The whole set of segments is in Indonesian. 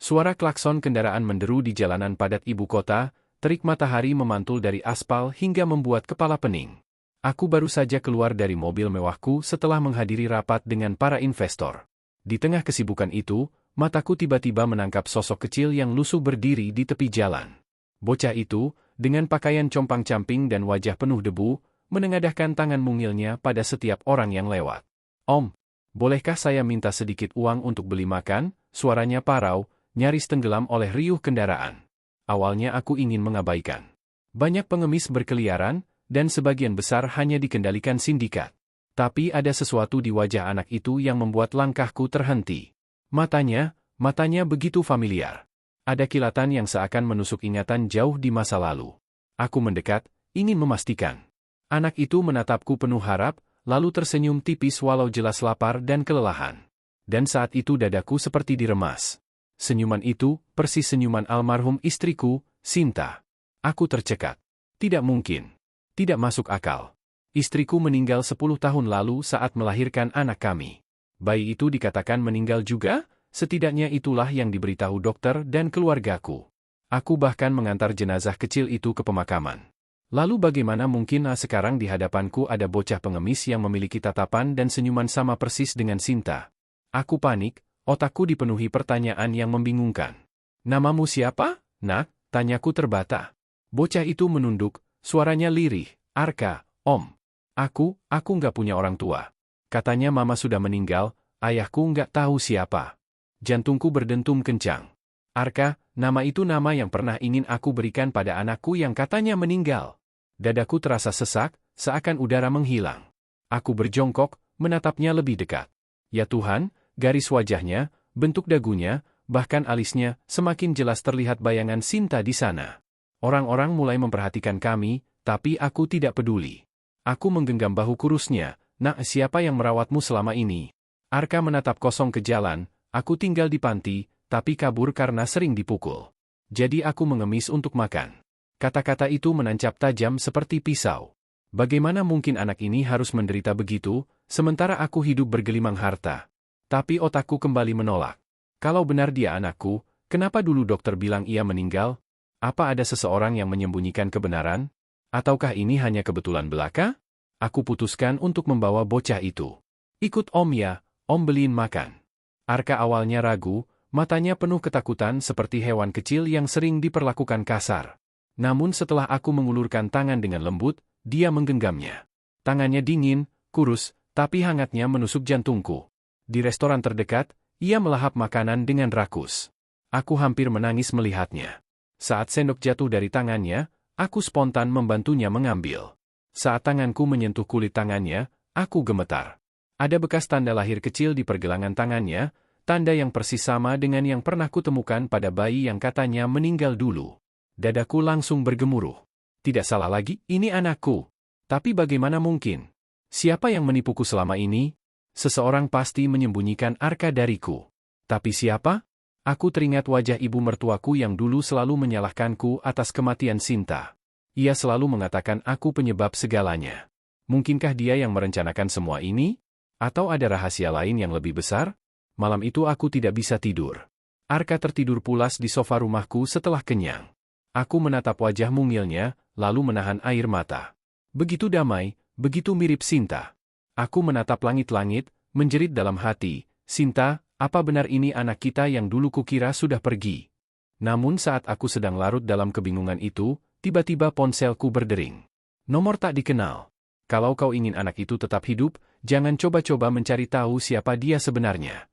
Suara klakson kendaraan menderu di jalanan padat ibu kota, terik matahari memantul dari aspal hingga membuat kepala pening. Aku baru saja keluar dari mobil mewahku setelah menghadiri rapat dengan para investor. Di tengah kesibukan itu, mataku tiba-tiba menangkap sosok kecil yang lusuh berdiri di tepi jalan. Bocah itu, dengan pakaian compang-camping dan wajah penuh debu, menengadahkan tangan mungilnya pada setiap orang yang lewat. "Om, bolehkah saya minta sedikit uang untuk beli makan?" Suaranya parau, nyaris tenggelam oleh riuh kendaraan. Awalnya aku ingin mengabaikan. Banyak pengemis berkeliaran, dan sebagian besar hanya dikendalikan sindikat. Tapi ada sesuatu di wajah anak itu yang membuat langkahku terhenti. Matanya begitu familiar. Ada kilatan yang seakan menusuk ingatan jauh di masa lalu. Aku mendekat, ingin memastikan. Anak itu menatapku penuh harap, lalu tersenyum tipis walau jelas lapar dan kelelahan. Dan saat itu dadaku seperti diremas. Senyuman itu, persis senyuman almarhum istriku, Sinta. Aku tercekat. Tidak mungkin. Tidak masuk akal. Istriku meninggal 10 tahun lalu saat melahirkan anak kami. Bayi itu dikatakan meninggal juga? Setidaknya itulah yang diberitahu dokter dan keluargaku. Aku bahkan mengantar jenazah kecil itu ke pemakaman. Lalu bagaimana mungkin sekarang di hadapanku ada bocah pengemis yang memiliki tatapan dan senyuman sama persis dengan Sinta? Aku panik, otakku dipenuhi pertanyaan yang membingungkan. "Namamu siapa, Nak?" tanyaku terbata. Bocah itu menunduk, suaranya lirih. "Arka, Om. Aku nggak punya orang tua. Katanya mama sudah meninggal, ayahku nggak tahu siapa." Jantungku berdentum kencang. Arka, nama itu nama yang pernah ingin aku berikan pada anakku yang katanya meninggal. Dadaku terasa sesak, seakan udara menghilang. Aku berjongkok, menatapnya lebih dekat. Ya Tuhan, garis wajahnya, bentuk dagunya, bahkan alisnya, semakin jelas terlihat bayangan Sinta di sana. Orang-orang mulai memperhatikan kami, tapi aku tidak peduli. Aku menggenggam bahu kurusnya. "Nak, siapa yang merawatmu selama ini?" Arka menatap kosong ke jalan. "Aku tinggal di panti, tapi kabur karena sering dipukul. Jadi aku mengemis untuk makan." Kata-kata itu menancap tajam seperti pisau. Bagaimana mungkin anak ini harus menderita begitu, sementara aku hidup bergelimang harta? Tapi otakku kembali menolak. Kalau benar dia anakku, kenapa dulu dokter bilang ia meninggal? Apa ada seseorang yang menyembunyikan kebenaran? Ataukah ini hanya kebetulan belaka? Aku putuskan untuk membawa bocah itu. "Ikut Om ya, Om beliin makan." Arka awalnya ragu, matanya penuh ketakutan seperti hewan kecil yang sering diperlakukan kasar. Namun setelah aku mengulurkan tangan dengan lembut, dia menggenggamnya. Tangannya dingin, kurus, tapi hangatnya menusuk jantungku. Di restoran terdekat, ia melahap makanan dengan rakus. Aku hampir menangis melihatnya. Saat sendok jatuh dari tangannya, aku spontan membantunya mengambil. Saat tanganku menyentuh kulit tangannya, aku gemetar. Ada bekas tanda lahir kecil di pergelangan tangannya, tanda yang persis sama dengan yang pernah kutemukan pada bayi yang katanya meninggal dulu. Dadaku langsung bergemuruh. Tidak salah lagi, ini anakku. Tapi bagaimana mungkin? Siapa yang menipuku selama ini? Seseorang pasti menyembunyikan Arka dariku. Tapi siapa? Aku teringat wajah ibu mertuaku yang dulu selalu menyalahkanku atas kematian Sinta. Ia selalu mengatakan aku penyebab segalanya. Mungkinkah dia yang merencanakan semua ini? Atau ada rahasia lain yang lebih besar? Malam itu aku tidak bisa tidur. Arka tertidur pulas di sofa rumahku setelah kenyang. Aku menatap wajah mungilnya, lalu menahan air mata. Begitu damai, begitu mirip Sinta. Aku menatap langit-langit, menjerit dalam hati, "Sinta, apa benar ini anak kita yang dulu kukira sudah pergi?" Namun saat aku sedang larut dalam kebingungan itu, tiba-tiba ponselku berdering. Nomor tak dikenal. Kalau kau ingin anak itu tetap hidup, jangan coba-coba mencari tahu siapa dia sebenarnya.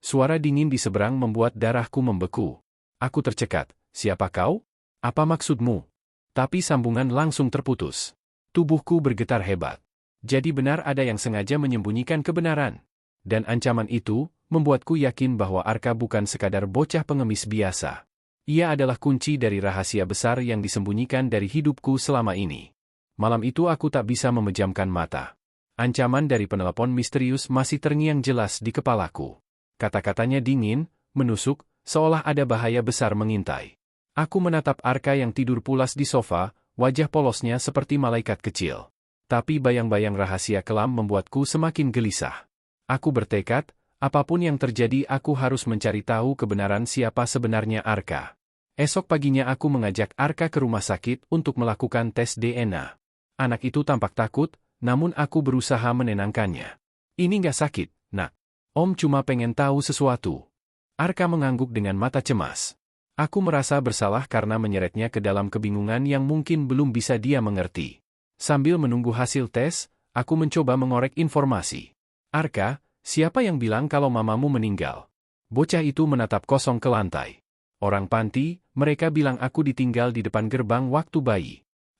Suara dingin di seberang membuat darahku membeku. Aku tercekat. "Siapa kau? Apa maksudmu?" Tapi sambungan langsung terputus. Tubuhku bergetar hebat. Jadi benar ada yang sengaja menyembunyikan kebenaran. Dan ancaman itu membuatku yakin bahwa Arka bukan sekadar bocah pengemis biasa. Ia adalah kunci dari rahasia besar yang disembunyikan dari hidupku selama ini. Malam itu aku tak bisa memejamkan mata. Ancaman dari penelepon misterius masih terngiang jelas di kepalaku. Kata-katanya dingin, menusuk, seolah ada bahaya besar mengintai. Aku menatap Arka yang tidur pulas di sofa, wajah polosnya seperti malaikat kecil. Tapi bayang-bayang rahasia kelam membuatku semakin gelisah. Aku bertekad, apapun yang terjadi aku harus mencari tahu kebenaran siapa sebenarnya Arka. Esok paginya aku mengajak Arka ke rumah sakit untuk melakukan tes DNA. Anak itu tampak takut, namun aku berusaha menenangkannya. Ini nggak sakit, nak. Om cuma pengen tahu sesuatu. Arka mengangguk dengan mata cemas. Aku merasa bersalah karena menyeretnya ke dalam kebingungan yang mungkin belum bisa dia mengerti. Sambil menunggu hasil tes, aku mencoba mengorek informasi. Arka, siapa yang bilang kalau mamamu meninggal? Bocah itu menatap kosong ke lantai. Orang panti, mereka bilang aku ditinggal di depan gerbang waktu bayi.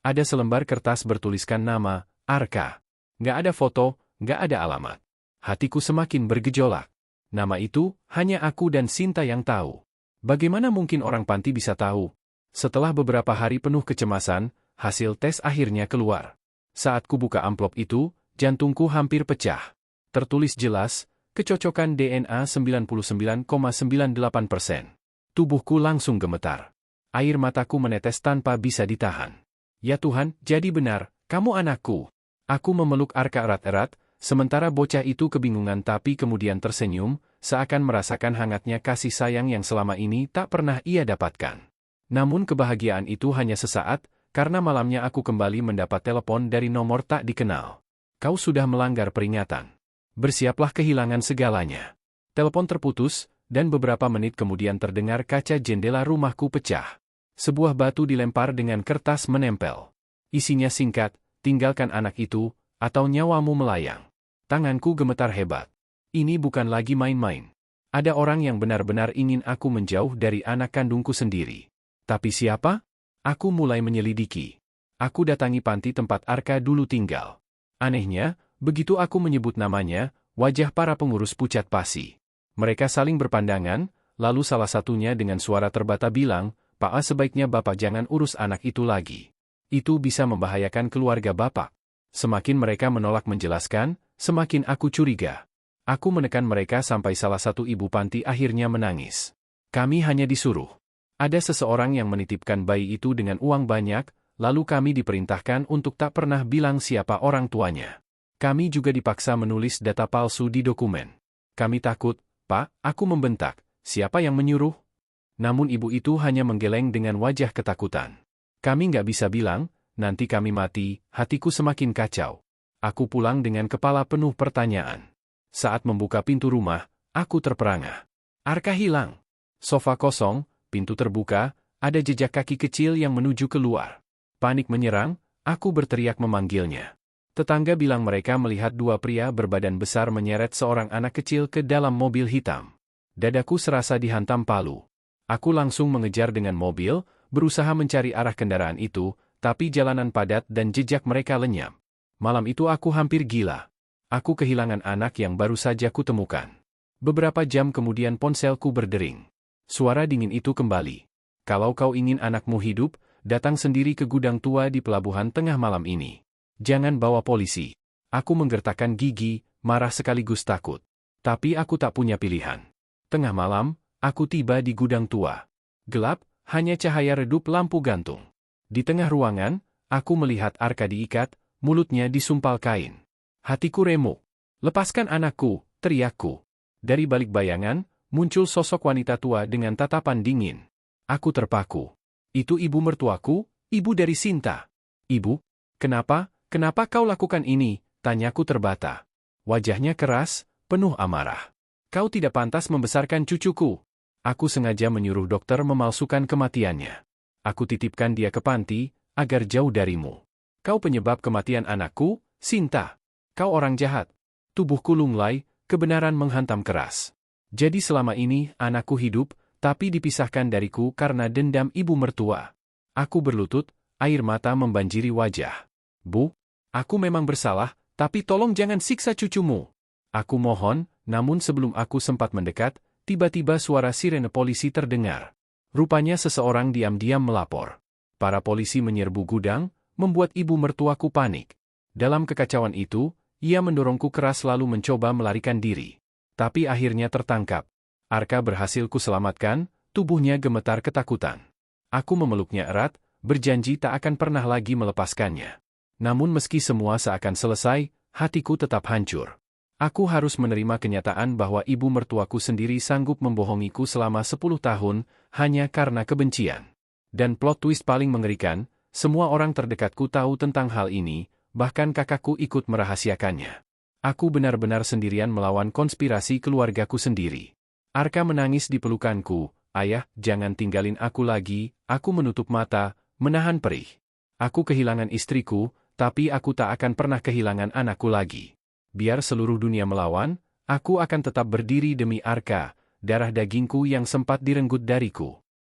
Ada selembar kertas bertuliskan nama, Arka. Nggak ada foto, nggak ada alamat. Hatiku semakin bergejolak. Nama itu, hanya aku dan Sinta yang tahu. Bagaimana mungkin orang panti bisa tahu? Setelah beberapa hari penuh kecemasan, hasil tes akhirnya keluar. Saat ku buka amplop itu, jantungku hampir pecah. Tertulis jelas, kecocokan DNA 99,98%. Tubuhku langsung gemetar. Air mataku menetes tanpa bisa ditahan. Ya Tuhan, jadi benar, kamu anakku. Aku memeluk Arka erat-erat, sementara bocah itu kebingungan tapi kemudian tersenyum, seakan merasakan hangatnya kasih sayang yang selama ini tak pernah ia dapatkan. Namun kebahagiaan itu hanya sesaat, karena malamnya aku kembali mendapat telepon dari nomor tak dikenal. Kau sudah melanggar peringatan. Bersiaplah kehilangan segalanya. Telepon terputus, dan beberapa menit kemudian terdengar kaca jendela rumahku pecah. Sebuah batu dilempar dengan kertas menempel. Isinya singkat, tinggalkan anak itu, atau nyawamu melayang. Tanganku gemetar hebat. Ini bukan lagi main-main. Ada orang yang benar-benar ingin aku menjauh dari anak kandungku sendiri. Tapi siapa? Aku mulai menyelidiki. Aku datangi panti tempat Arka dulu tinggal. Anehnya, begitu aku menyebut namanya, wajah para pengurus pucat pasi. Mereka saling berpandangan, lalu salah satunya dengan suara terbata bilang, "Pak, sebaiknya Bapak jangan urus anak itu lagi. Itu bisa membahayakan keluarga Bapak." Semakin mereka menolak menjelaskan, semakin aku curiga. Aku menekan mereka sampai salah satu ibu panti akhirnya menangis. Kami hanya disuruh. Ada seseorang yang menitipkan bayi itu dengan uang banyak, lalu kami diperintahkan untuk tak pernah bilang siapa orang tuanya. Kami juga dipaksa menulis data palsu di dokumen. Kami takut, Pak, aku membentak, siapa yang menyuruh? Namun ibu itu hanya menggeleng dengan wajah ketakutan. Kami nggak bisa bilang, nanti kami mati, hatiku semakin kacau. Aku pulang dengan kepala penuh pertanyaan. Saat membuka pintu rumah, aku terperangah. Arka hilang. Sofa kosong, pintu terbuka, ada jejak kaki kecil yang menuju keluar. Panik menyerang, aku berteriak memanggilnya. Tetangga bilang mereka melihat dua pria berbadan besar menyeret seorang anak kecil ke dalam mobil hitam. Dadaku serasa dihantam palu. Aku langsung mengejar dengan mobil, berusaha mencari arah kendaraan itu, tapi jalanan padat dan jejak mereka lenyap. Malam itu aku hampir gila. Aku kehilangan anak yang baru saja kutemukan. Beberapa jam kemudian ponselku berdering. Suara dingin itu kembali. Kalau kau ingin anakmu hidup, datang sendiri ke gudang tua di pelabuhan tengah malam ini. Jangan bawa polisi. Aku menggertakkan gigi, marah sekaligus takut. Tapi aku tak punya pilihan. Tengah malam, aku tiba di gudang tua. Gelap, hanya cahaya redup lampu gantung. Di tengah ruangan, aku melihat Arka diikat, mulutnya disumpal kain. Hatiku remuk. Lepaskan anakku, teriakku. Dari balik bayangan, muncul sosok wanita tua dengan tatapan dingin. Aku terpaku. Itu ibu mertuaku, ibu dari Sinta. Ibu, kenapa kau lakukan ini? Tanyaku terbata. Wajahnya keras, penuh amarah. Kau tidak pantas membesarkan cucuku. Aku sengaja menyuruh dokter memalsukan kematiannya. Aku titipkan dia ke panti, agar jauh darimu. Kau penyebab kematian anakku, Sinta. Kau orang jahat. Tubuhku lunglai, kebenaran menghantam keras. Jadi selama ini, anakku hidup, tapi dipisahkan dariku karena dendam ibu mertua. Aku berlutut, air mata membanjiri wajah. Bu, aku memang bersalah, tapi tolong jangan siksa cucumu. Aku mohon, namun sebelum aku sempat mendekat, tiba-tiba suara sirene polisi terdengar. Rupanya seseorang diam-diam melapor. Para polisi menyerbu gudang, membuat ibu mertuaku panik. Dalam kekacauan itu, ia mendorongku keras lalu mencoba melarikan diri. Tapi akhirnya tertangkap. Arka berhasil kuselamatkan, tubuhnya gemetar ketakutan. Aku memeluknya erat, berjanji tak akan pernah lagi melepaskannya. Namun meski semua seakan selesai, hatiku tetap hancur. Aku harus menerima kenyataan bahwa ibu mertuaku sendiri sanggup membohongiku selama 10 tahun, hanya karena kebencian. Dan plot twist paling mengerikan, semua orang terdekatku tahu tentang hal ini, bahkan kakakku ikut merahasiakannya. Aku benar-benar sendirian melawan konspirasi keluargaku sendiri. Arka menangis di pelukanku, "Ayah, jangan tinggalin aku lagi." Aku menutup mata, menahan perih. Aku kehilangan istriku, tapi aku tak akan pernah kehilangan anakku lagi. Biar seluruh dunia melawan, aku akan tetap berdiri demi Arka, darah dagingku yang sempat direnggut dariku.